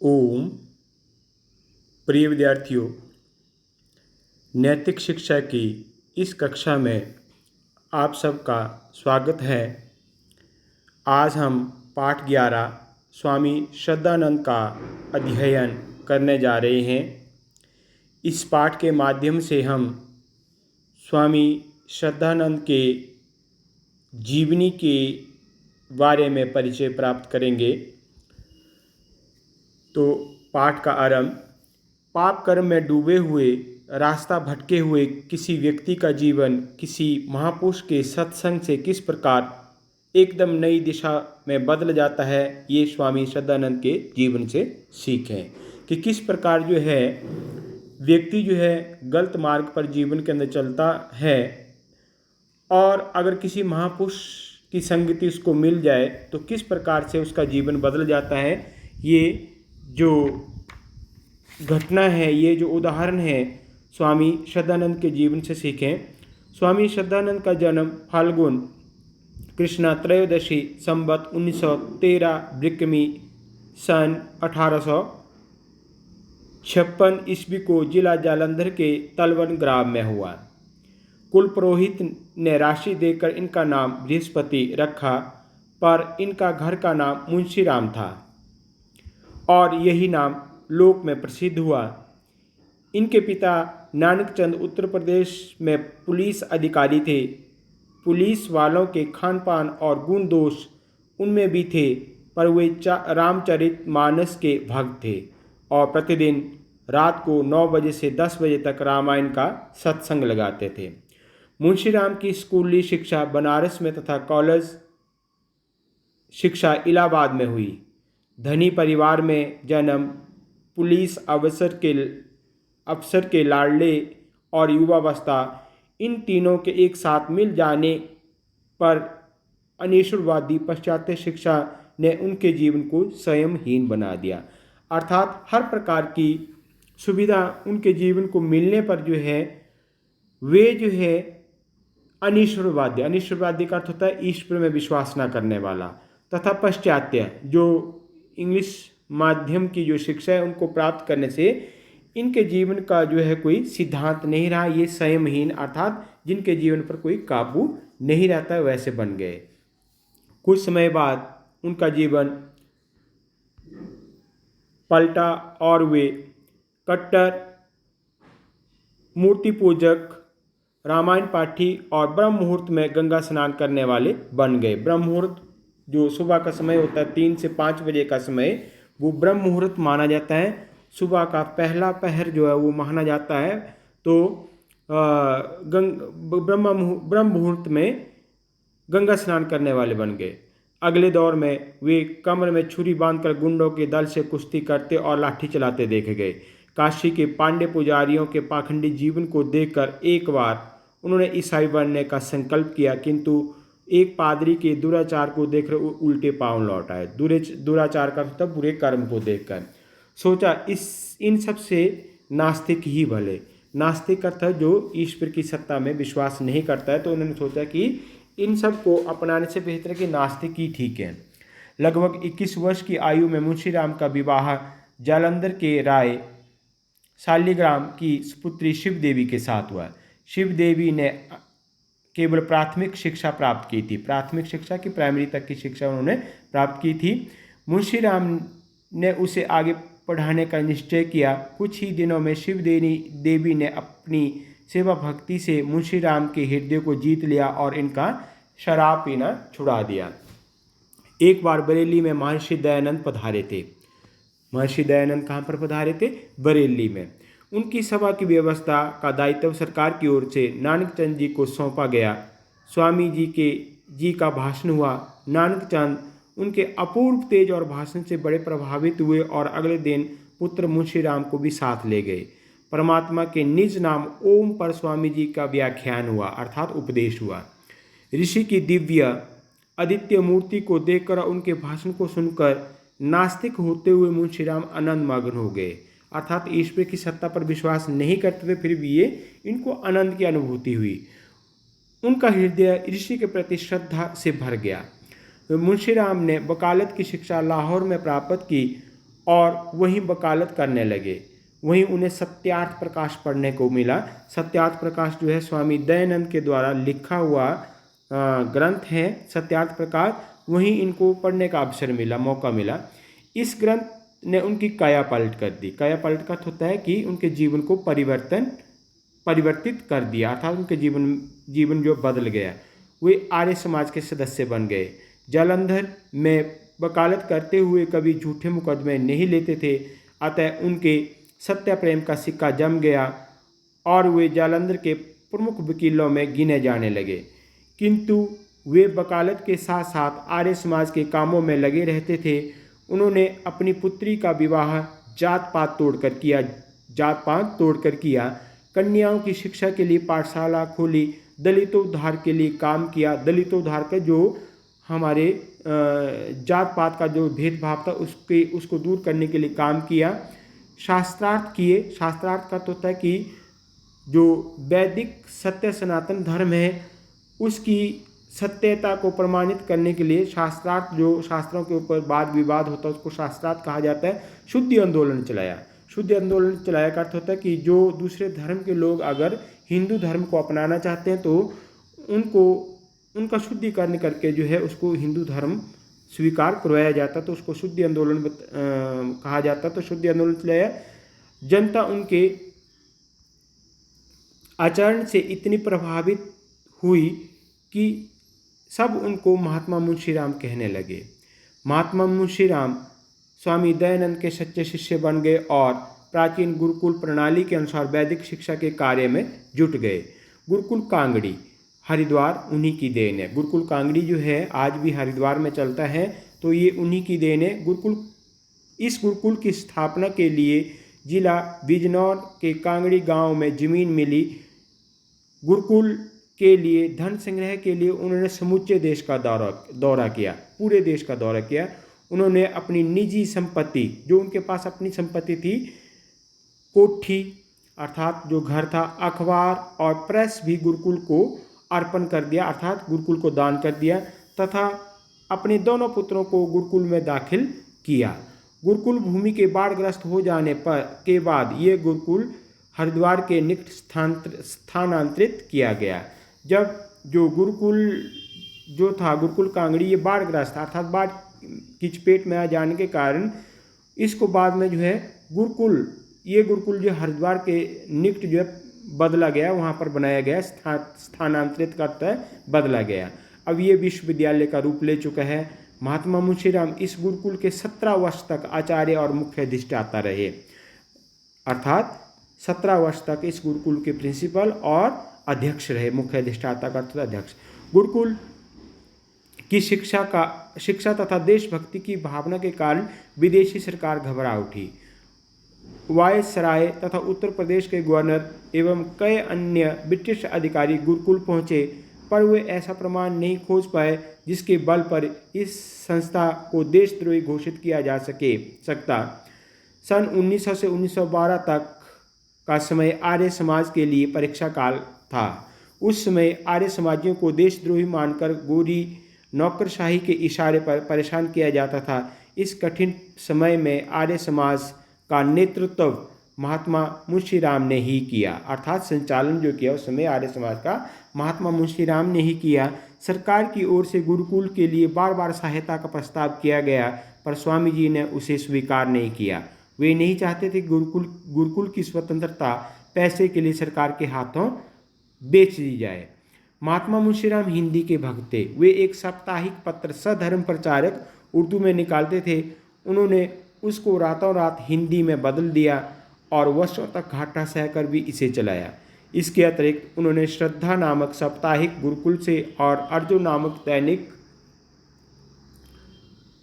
ओम। प्रिय विद्यार्थियों, नैतिक शिक्षा की इस कक्षा में आप सबका स्वागत है। आज हम पाठ 11 स्वामी श्रद्धानंद का अध्ययन करने जा रहे हैं। इस पाठ के माध्यम से हम स्वामी श्रद्धानंद के जीवनी के बारे में परिचय प्राप्त करेंगे। तो पाठ का आरंभ। पाप कर्म में डूबे हुए, रास्ता भटके हुए किसी व्यक्ति का जीवन किसी महापुरुष के सत्संग से किस प्रकार एकदम नई दिशा में बदल जाता है, ये स्वामी श्रद्धानंद के जीवन से सीखें कि किस प्रकार जो है व्यक्ति जो है गलत मार्ग पर जीवन के अंदर चलता है और अगर किसी महापुरुष की संगति उसको मिल जाए तो किस प्रकार से उसका जीवन बदल जाता है। ये जो घटना है, ये जो उदाहरण है, स्वामी श्रद्धानंद के जीवन से सीखें। स्वामी श्रद्धानंद का जन्म फाल्गुन कृष्णा त्रयोदशी संवत 1913 ब्रिकमी सन 1856 ईस्वी को जिला जालंधर के तलवन ग्राम में हुआ। कुल पुरोहित ने राशि देकर इनका नाम बृहस्पति रखा, पर इनका घर का नाम मुंशीराम था और यही नाम लोक में प्रसिद्ध हुआ। इनके पिता नानकचंद उत्तर प्रदेश में पुलिस अधिकारी थे। पुलिस वालों के खान पान और गुण दोष उनमें भी थे, पर वे रामचरितमानस के भक्त थे और प्रतिदिन रात को 9 बजे से 10 बजे तक रामायण का सत्संग लगाते थे। मुंशीराम की स्कूली शिक्षा बनारस में तथा कॉलेज शिक्षा इलाहाबाद में हुई। धनी परिवार में जन्म, पुलिस अफसर के लाडले और युवावस्था, इन तीनों के एक साथ मिल जाने पर अनिश्वरवादी पाश्चात्य शिक्षा ने उनके जीवन को संयमहीन बना दिया। अर्थात हर प्रकार की सुविधा उनके जीवन को मिलने पर जो है वे जो है अनिश्वरवादी का अर्थ होता है ईश्वर में विश्वास न करने वाला, तथा पाश्चात्य जो इंग्लिश माध्यम की जो शिक्षा है उनको प्राप्त करने से इनके जीवन का जो है कोई सिद्धांत नहीं रहा। ये संयमहीन अर्थात जिनके जीवन पर कोई काबू नहीं रहता वैसे बन गए। कुछ समय बाद उनका जीवन पलटा और वे कट्टर मूर्ति पूजक, रामायण पाठी और ब्रह्म मुहूर्त में गंगा स्नान करने वाले बन गए। ब्रह्म मुहूर्त जो सुबह का समय होता है 3 से 5 बजे का समय, वो ब्रह्म मुहूर्त माना जाता है। सुबह का पहला पहर जो है वो माना जाता है। तो ब्रह्म मुहूर्त में गंगा स्नान करने वाले बन गए। अगले दौर में वे कमर में छुरी बांधकर गुंडों के दल से कुश्ती करते और लाठी चलाते देखे गए। काशी के पांडे पुजारियों के पाखंडी जीवन को देखकर एक बार उन्होंने ईसाई बनने का संकल्प किया, किंतु एक पादरी के दुराचार को देखकर उल्टे पांव लौट आए। दुराचार का मतलब बुरे कर्म को देखकर सोचा इन सब से नास्तिक ही भले। नास्तिक अर्थ जो ईश्वर की सत्ता में विश्वास नहीं करता है, तो उन्होंने सोचा कि इन सब को अपनाने से बेहतर है कि नास्तिक ही ठीक है। लगभग 21 वर्ष की आयु में मुंशीराम का विवाह जालंधर के राय शालिग्राम की पुत्री शिव देवी के साथ हुआ। शिव देवी ने केवल प्राथमिक शिक्षा प्राप्त की थी। प्राथमिक शिक्षा की प्राइमरी तक की शिक्षा उन्होंने प्राप्त की थी। मुंशीराम ने उसे आगे पढ़ाने का निश्चय किया। कुछ ही दिनों में शिव देवी ने अपनी सेवा भक्ति से मुंशीराम के हृदय को जीत लिया और इनका शराब पीना छुड़ा दिया। एक बार बरेली में महर्षि दयानंद पधारे थे। महर्षि दयानंद कहाँ पर पधारे थे? बरेली में। उनकी सभा की व्यवस्था का दायित्व सरकार की ओर से नानकचंद जी को सौंपा गया। स्वामी जी का भाषण हुआ। नानकचंद उनके अपूर्व तेज और भाषण से बड़े प्रभावित हुए और अगले दिन पुत्र मुंशीराम को भी साथ ले गए। परमात्मा के निज नाम ओम पर स्वामी जी का व्याख्यान हुआ, अर्थात उपदेश हुआ। ऋषि की दिव्य आदित्य मूर्ति को देखकर उनके भाषण को सुनकर नास्तिक होते हुए मुंशीराम आनंद मग्न हो गए। अर्थात ईश्वर की सत्ता पर विश्वास नहीं करते थे, फिर भी ये इनको आनंद की अनुभूति हुई। उनका हृदय ऋषि के प्रति श्रद्धा से भर गया। मुंशीराम ने वकालत की शिक्षा लाहौर में प्राप्त की और वहीं वकालत करने लगे। वहीं उन्हें सत्यार्थ प्रकाश पढ़ने को मिला। सत्यार्थ प्रकाश जो है स्वामी दयानंद के द्वारा लिखा हुआ ग्रंथ है सत्यार्थ प्रकाश। वहीं इनको पढ़ने का अवसर मिला, मौका मिला। इस ग्रंथ ने उनकी काया पलट कर दी। काया पलट का होता है कि उनके जीवन को परिवर्तित कर दिया, अर्थात उनके जीवन जो बदल गया। वे आर्य समाज के सदस्य बन गए। जालंधर में वकालत करते हुए कभी झूठे मुकदमे नहीं लेते थे, अतः उनके सत्य प्रेम का सिक्का जम गया और वे जालंधर के प्रमुख वकीलों में गिने जाने लगे। किंतु वे वकालत के साथ साथ आर्य समाज के कामों में लगे रहते थे। उन्होंने अपनी पुत्री का विवाह जात पात तोड़कर किया। कन्याओं की शिक्षा के लिए पाठशाला खोली, दलितोद्धार के लिए काम किया। दलितोद्धार का जो हमारे जात पात का जो भेदभाव था उसको दूर करने के लिए काम किया। शास्त्रार्थ किए। शास्त्रार्थ का तो होता है कि जो वैदिक सत्य सनातन धर्म है उसकी सत्यता को प्रमाणित करने के लिए शास्त्रार्थ, जो शास्त्रों के ऊपर वाद विवाद होता है उसको शास्त्रार्थ कहा जाता है। शुद्धि आंदोलन चलाया। शुद्धि आंदोलन चलाया का अर्थ होता है कि जो दूसरे धर्म के लोग अगर हिंदू धर्म को अपनाना चाहते हैं तो उनका शुद्धिकरण करके जो है उसको हिंदू धर्म स्वीकार करवाया जाता, तो उसको शुद्धि आंदोलन कहा जाता। तो शुद्धि आंदोलन चलाया। जनता उनके आचरण से इतनी प्रभावित हुई कि सब उनको महात्मा मुंशीराम कहने लगे। महात्मा मुंशीराम स्वामी दयानंद के सच्चे शिष्य बन गए और प्राचीन गुरुकुल प्रणाली के अनुसार वैदिक शिक्षा के कार्य में जुट गए। गुरुकुल कांगड़ी हरिद्वार उन्हीं की देन है। गुरुकुल कांगड़ी जो है आज भी हरिद्वार में चलता है, तो ये उन्हीं की देन है। इस गुरुकुल की स्थापना के लिए जिला बिजनौर के कांगड़ी गांव में जमीन मिली। गुरुकुल के लिए धन संग्रह के लिए उन्होंने समूचे देश का दौरा किया, पूरे देश का दौरा किया। उन्होंने अपनी निजी संपत्ति, जो उनके पास अपनी संपत्ति थी, कोठी अर्थात जो घर था, अखबार और प्रेस भी गुरुकुल को अर्पण कर दिया, अर्थात गुरुकुल को दान कर दिया, तथा अपने दोनों पुत्रों को गुरुकुल में दाखिल किया। गुरुकुल भूमि के बाढ़ग्रस्त हो जाने के बाद ये गुरुकुल हरिद्वार के निकट स्थानांतरित किया गया। जब जो गुरुकुल जो था गुरुकुल कांगड़ी ये बाढ़ग्रस्त अर्थात बाढ़ की चपेट में आ जाने के कारण इसको बाद में जो है गुरुकुल जो हरिद्वार के निकट जो है बदला गया, वहाँ पर बनाया गया, स्थानांतरित करता है बदला गया। अब ये विश्वविद्यालय का रूप ले चुका है। महात्मा मुंशीराम इस गुरुकुल के 17 वर्ष तक आचार्य और मुख्य अधिष्ठाता रहे, अर्थात 17 वर्ष तक इस गुरुकुल के प्रिंसिपल और अध्यक्ष रहे। मुख्य अधिष्ठाता का अर्थ अध्यक्ष। गुरुकुल की शिक्षा तथा देशभक्ति की भावना के कारण विदेशी सरकार घबरा उठी। वायसराय तथा उत्तर प्रदेश के गवर्नर एवं कई अन्य ब्रिटिश अधिकारी गुरुकुल पहुंचे, पर वे ऐसा प्रमाण नहीं खोज पाए जिसके बल पर इस संस्था को देशद्रोही घोषित किया जा सकता। सन 1900 से 1912 तक का समय आर्य समाज के लिए परीक्षा काल था। उस समय आर्य समाजियों को देशद्रोही मानकर गोरी नौकरशाही के इशारे पर परेशान किया जाता था। इस कठिन समय में आर्य समाज का नेतृत्व महात्मा मुंशीराम ने ही किया, अर्थात संचालन जो किया उस समय आर्य समाज का महात्मा मुंशीराम ने ही किया। सरकार की ओर से गुरुकुल के लिए बार बार सहायता का प्रस्ताव किया गया, पर स्वामी जी ने उसे स्वीकार नहीं किया। वे नहीं चाहते थे गुरुकुल की स्वतंत्रता पैसे के लिए सरकार के हाथों बेच दी जाए। महात्मा मुंशीराम हिंदी के भक्त थे। वे एक साप्ताहिक पत्र सधर्म प्रचारक उर्दू में निकालते थे। उन्होंने उसको रातों रात हिंदी में बदल दिया और वर्षों तक घाटा सहकर भी इसे चलाया। इसके अतिरिक्त उन्होंने श्रद्धा नामक साप्ताहिक गुरुकुल से और अर्जुन नामक दैनिक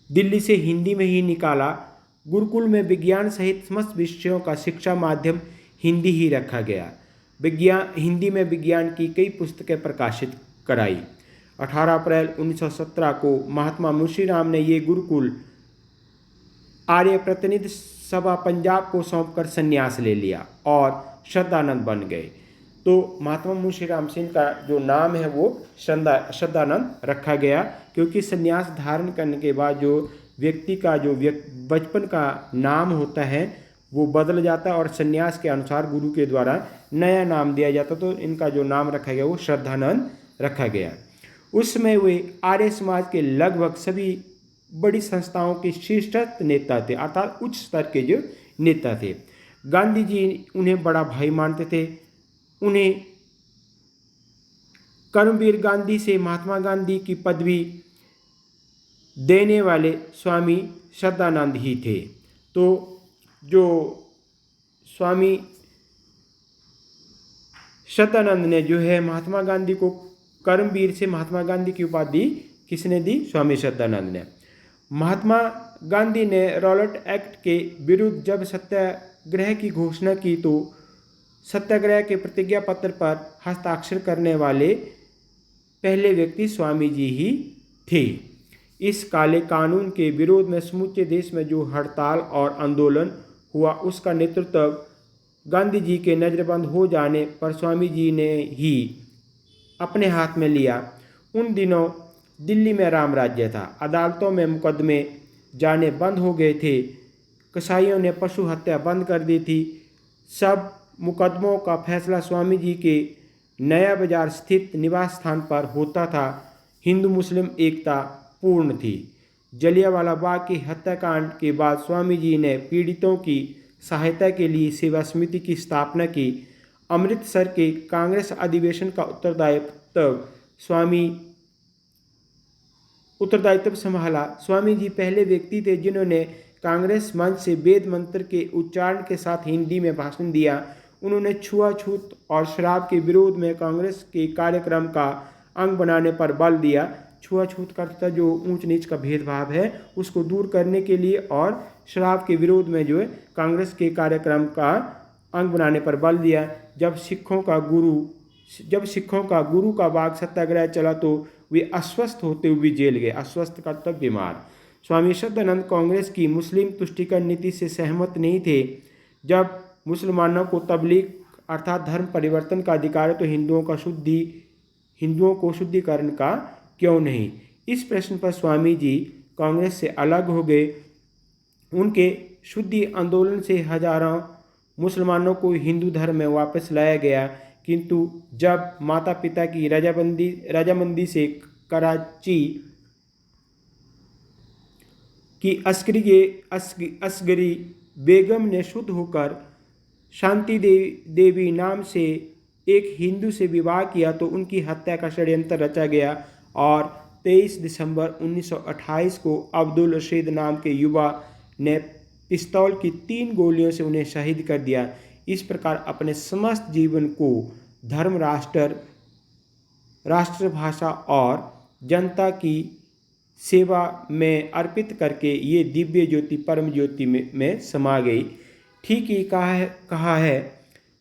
दिल्ली से हिंदी में ही निकाला। गुरुकुल में विज्ञान सहित समस्त विषयों का शिक्षा माध्यम हिंदी ही रखा गया। हिंदी में विज्ञान की कई पुस्तकें प्रकाशित कराई। 18 अप्रैल 1917 को महात्मा मुंशीराम ने ये गुरुकुल आर्य प्रतिनिधि सभा पंजाब को सौंपकर संन्यास ले लिया और श्रद्धानंद बन गए। तो महात्मा मुंशीराम सिंह का जो नाम है वो श्रद्धानंद रखा गया, क्योंकि संन्यास धारण करने के बाद जो व्यक्ति का जो बचपन का नाम होता है वो बदल जाता है और संन्यास के अनुसार गुरु के द्वारा नया नाम दिया जाता। तो इनका जो नाम रखा गया वो श्रद्धानंद रखा गया। उस समय वे आर्य समाज के लगभग सभी बड़ी संस्थाओं के शीर्षस्थ नेता थे, अर्थात उच्च स्तर के जो नेता थे। गांधी जी उन्हें बड़ा भाई मानते थे। उन्हें कर्मवीर गांधी से महात्मा गांधी की पदवी देने वाले स्वामी श्रद्धानंद ही थे। तो जो स्वामी श्रद्धानंद ने जो है महात्मा गांधी को कर्मवीर से महात्मा गांधी की उपाधि किसने दी? स्वामी श्रद्धानंद ने। महात्मा गांधी ने रॉलेट एक्ट के विरुद्ध जब सत्याग्रह की घोषणा की तो सत्याग्रह के प्रतिज्ञा पत्र पर हस्ताक्षर करने वाले पहले व्यक्ति स्वामी जी ही थे। इस काले कानून के विरोध में समूचे देश में जो हड़ताल और आंदोलन हुआ उसका नेतृत्व गांधी जी के नज़रबंद हो जाने पर स्वामी जी ने ही अपने हाथ में लिया। उन दिनों दिल्ली में राम राज्य था। अदालतों में मुकदमे जाने बंद हो गए थे। कसाईयों ने पशु हत्या बंद कर दी थी। सब मुकदमों का फैसला स्वामी जी के नया बाजार स्थित निवास स्थान पर होता था। हिंदू मुस्लिम एकता पूर्ण थी। जलियांवाला बाग की हत्याकांड के बाद स्वामी जी ने पीड़ितों की सहायता के लिए सेवा समिति की स्थापना की। अमृतसर के कांग्रेस अधिवेशन का उत्तरदायित्व संभाला। स्वामी जी पहले व्यक्ति थे जिन्होंने कांग्रेस मंच से वेद मंत्र के उच्चारण के साथ हिंदी में भाषण दिया। उन्होंने छुआछूत और शराब के विरोध में कांग्रेस के कार्यक्रम का अंग बनाने पर बल दिया। छुआछूत का जो ऊंच नीच का भेदभाव है उसको दूर करने के लिए और शराब के विरोध में जो है कांग्रेस के कार्यक्रम का अंग बनाने पर बल दिया। जब सिखों का गुरु का बाग सत्याग्रह चला तो वे अस्वस्थ होते हुए जेल गए। अस्वस्थ का तब बीमार। स्वामी श्रद्धानंद कांग्रेस की मुस्लिम तुष्टीकरण नीति से सहमत नहीं थे। जब मुसलमानों को तबलीग अर्थात धर्म परिवर्तन का अधिकार है तो हिंदुओं को शुद्धिकरण का क्यों नहीं? इस प्रश्न पर स्वामी जी कांग्रेस से अलग हो गए। उनके शुद्धि आंदोलन से हजारों मुसलमानों को हिंदू धर्म में वापस लाया गया। किंतु जब माता पिता की रजामंदी से कराची की असगरी बेगम ने शुद्ध होकर शांति देवी नाम से एक हिंदू से विवाह किया तो उनकी हत्या का षड्यंत्र रचा गया और 23 दिसंबर 1928 को अब्दुल रशीद नाम के युवा ने पिस्तौल की 3 गोलियों से उन्हें शहीद कर दिया। इस प्रकार अपने समस्त जीवन को धर्म, राष्ट्रभाषा और जनता की सेवा में अर्पित करके ये दिव्य ज्योति परम ज्योति में समा गई। ठीक ही कहा है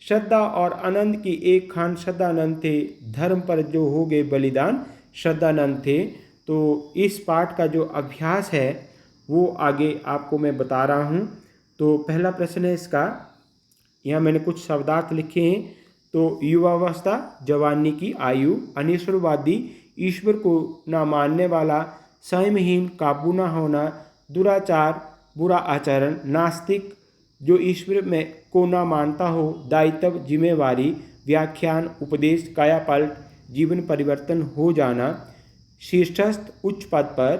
श्रद्धा और आनंद की एक खान श्रद्धानंद थे। धर्म पर जो हो गए बलिदान श्रद्धानंद थे। तो इस पाठ का जो अभ्यास है वो आगे आपको मैं बता रहा हूँ। तो पहला प्रश्न है इसका, यहाँ मैंने कुछ शब्दार्थ लिखे हैं। तो युवावस्था, जवानी की आयु, अनिश्वरवादी, ईश्वर को न मानने वाला, संयमहीन, काबू न होना, दुराचार, बुरा आचरण, नास्तिक, जो ईश्वर में को न मानता हो, दायित्व, जिम्मेवारी, व्याख्यान, उपदेश, कायापलट, जीवन परिवर्तन हो जाना, शीर्षस्थ उच्च पद पर,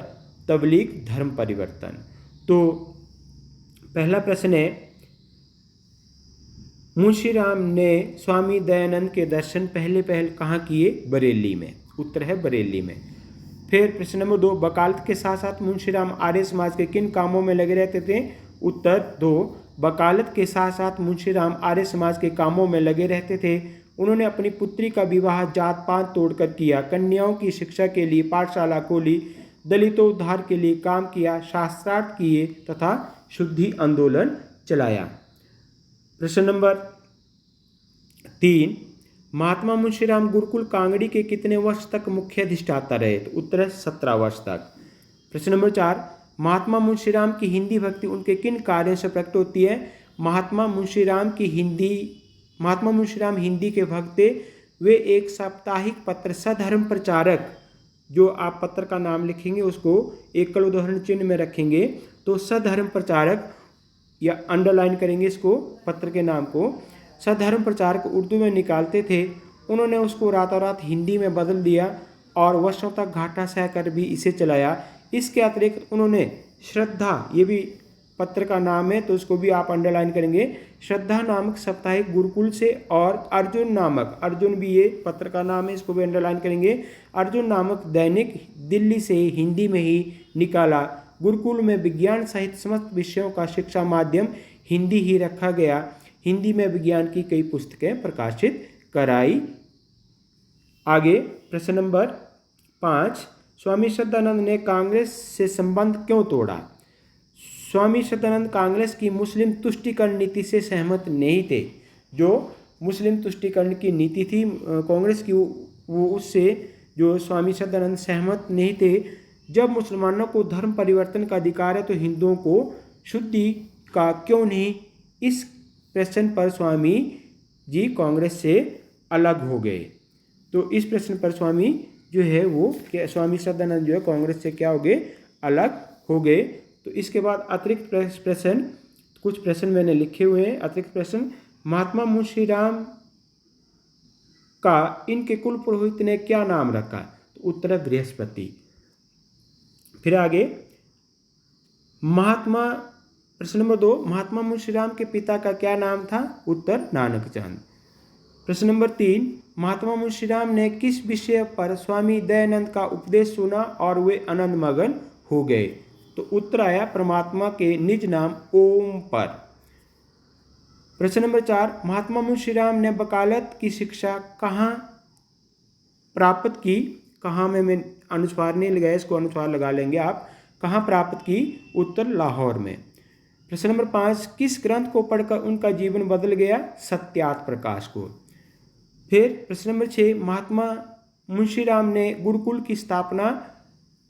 तबलीग, धर्म परिवर्तन। तो पहला प्रश्न है, मुंशीराम ने स्वामी दयानंद के दर्शन पहले कहाँ किए? बरेली में। उत्तर है बरेली में। फिर प्रश्न नंबर 2, वकालत के साथ साथ मुंशीराम आर्य समाज के किन कामों में लगे रहते थे? उत्तर 2, वकालत के साथ साथ मुंशीराम आर्य समाज के कामों में लगे रहते थे। उन्होंने अपनी पुत्री का विवाह जात पात तोड़कर किया, कन्याओं की शिक्षा के लिए पाठशाला खोली, दलितों उद्धार के लिए काम किया, शास्त्रार्थ किए तथा शुद्धि आंदोलन चलाया। प्रश्न नंबर 3, महात्मा मुंशीराम गुरुकुल कांगड़ी के कितने वर्ष तक मुख्य अधिष्ठाता रहे? तो उत्तर है 17 वर्ष तक। प्रश्न नंबर 4, महात्मा मुंशीराम की हिंदी भक्ति उनके किन कार्यों से प्रकट होती है? महात्मा मुंशीराम हिंदी के भक्त थे। वे एक साप्ताहिक पत्र सधर्म प्रचारक जो आप पत्र का नाम लिखेंगे उसको एकल उदाहरण चिन्ह में रखेंगे। तो सधर्म प्रचारक, या अंडरलाइन करेंगे इसको, पत्र के नाम को। सधर्म प्रचारक उर्दू में निकालते थे, उन्होंने उसको रातों रात हिंदी में बदल दिया और वर्षों तक घाटा सहकर भी इसे चलाया। इसके अतिरिक्त उन्होंने श्रद्धा, ये भी पत्र का नाम है तो उसको भी आप अंडरलाइन करेंगे, श्रद्धा नामक साप्ताहिक गुरुकुल से, और अर्जुन नामक, अर्जुन भी ये पत्र का नाम है, इसको भी अंडरलाइन करेंगे, अर्जुन नामक दैनिक दिल्ली से हिंदी में ही निकाला। गुरुकुल में विज्ञान सहित समस्त विषयों का शिक्षा माध्यम हिंदी ही रखा गया। हिंदी में विज्ञान की कई पुस्तकें प्रकाशित कराई। आगे प्रश्न नंबर 5, स्वामी श्रद्धानंद ने कांग्रेस से संबंध क्यों तोड़ा? स्वामी श्रद्धानंद कांग्रेस की मुस्लिम तुष्टीकरण नीति से सहमत नहीं थे। जो मुस्लिम तुष्टीकरण की नीति थी कांग्रेस की, वो उससे जो स्वामी श्रद्धानंद सहमत नहीं थे। जब मुसलमानों को धर्म परिवर्तन का अधिकार है तो हिंदुओं को शुद्धि का क्यों नहीं? इस प्रश्न पर स्वामी जी कांग्रेस से अलग हो गए। तो इस प्रश्न पर स्वामी जो है वो, स्वामी श्रद्धानंद जो है कांग्रेस से क्या हो गए? अलग हो गए। तो इसके बाद अतिरिक्त प्रश्न, कुछ प्रश्न मैंने लिखे हुए हैं। अतिरिक्त प्रश्न, महात्मा मुंशीराम का इनके कुल पुरोहित ने क्या नाम रखा? तो उत्तर है बृहस्पति। फिर आगे प्रश्न नंबर 2, महात्मा मुंशीराम के पिता का क्या नाम था? उत्तर नानक चंद। प्रश्न नंबर 3, महात्मा मुंशीराम ने किस विषय पर स्वामी दयानंद का उपदेश सुना और वे आनंद मगन हो गए? तो उत्तर आया परमात्मा के निज नाम ओम पर। प्रश्न नंबर 4, महात्मा मुंशीराम ने वकालत की शिक्षा कहाँ प्राप्त की? कहाँ में मैं अनुस्वार नहीं लगाया, इसको अनुस्वार लगा लेंगे आप। कहाँ प्राप्त की? उत्तर लाहौर में। प्रश्न नंबर 5, किस ग्रंथ को पढ़कर उनका जीवन बदल गया? सत्यार्थ प्रकाश को। फिर प्रश्न नंबर 6, महात्मा मुंशीराम ने गुरुकुल की स्थापना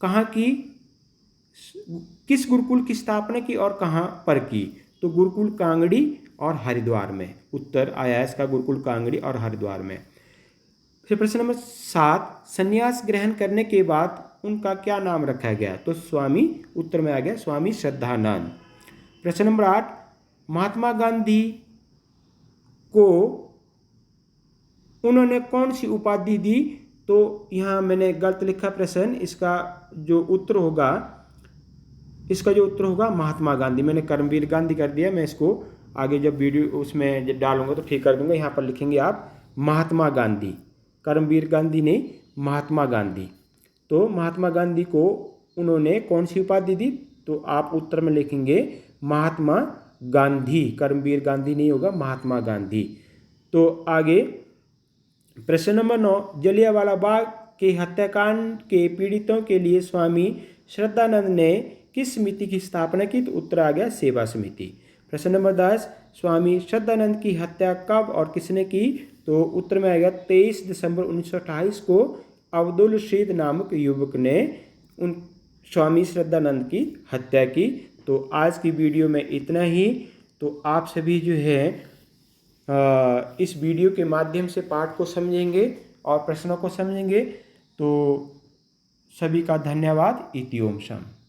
कहाँ की? किस गुरुकुल की स्थापना की और कहाँ पर की? तो गुरुकुल कांगड़ी और हरिद्वार में। उत्तर आया इसका गुरुकुल कांगड़ी और हरिद्वार में। फिर प्रश्न नंबर 7, संन्यास ग्रहण करने के बाद उनका क्या नाम रखा गया? तो स्वामी, उत्तर में आ गया स्वामी श्रद्धानंद। प्रश्न नंबर 8, महात्मा गांधी को उन्होंने कौन सी उपाधि दी? तो यहाँ मैंने गलत लिखा प्रश्न, इसका जो उत्तर होगा महात्मा गांधी। मैंने कर्मवीर गांधी कर दिया, मैं इसको आगे जब वीडियो उसमें जब डालूंगा तो ठीक कर दूंगा। यहाँ पर लिखेंगे आप महात्मा गांधी, कर्मवीर गांधी नहीं, महात्मा गांधी। तो महात्मा गांधी को उन्होंने कौन सी उपाधि दी? तो आप उत्तर में लिखेंगे महात्मा गांधी, कर्मवीर गांधी नहीं होगा, महात्मा गांधी। तो आगे प्रश्न नंबर 9, जलियांवाला बाग के हत्याकांड के पीड़ितों के लिए स्वामी श्रद्धानंद ने किस समिति की स्थापना की? तो उत्तर आ गया सेवा समिति। प्रश्न नंबर 10, स्वामी श्रद्धानंद की हत्या कब और किसने की? तो उत्तर में आएगा 23 दिसंबर 1928 को अब्दुल रशीद नामक युवक ने उन स्वामी श्रद्धानंद की हत्या की। तो आज की वीडियो में इतना ही। तो आप सभी जो है इस वीडियो के माध्यम से पाठ को समझेंगे और प्रश्नों को समझेंगे। तो सभी का धन्यवाद। इति ओम शम।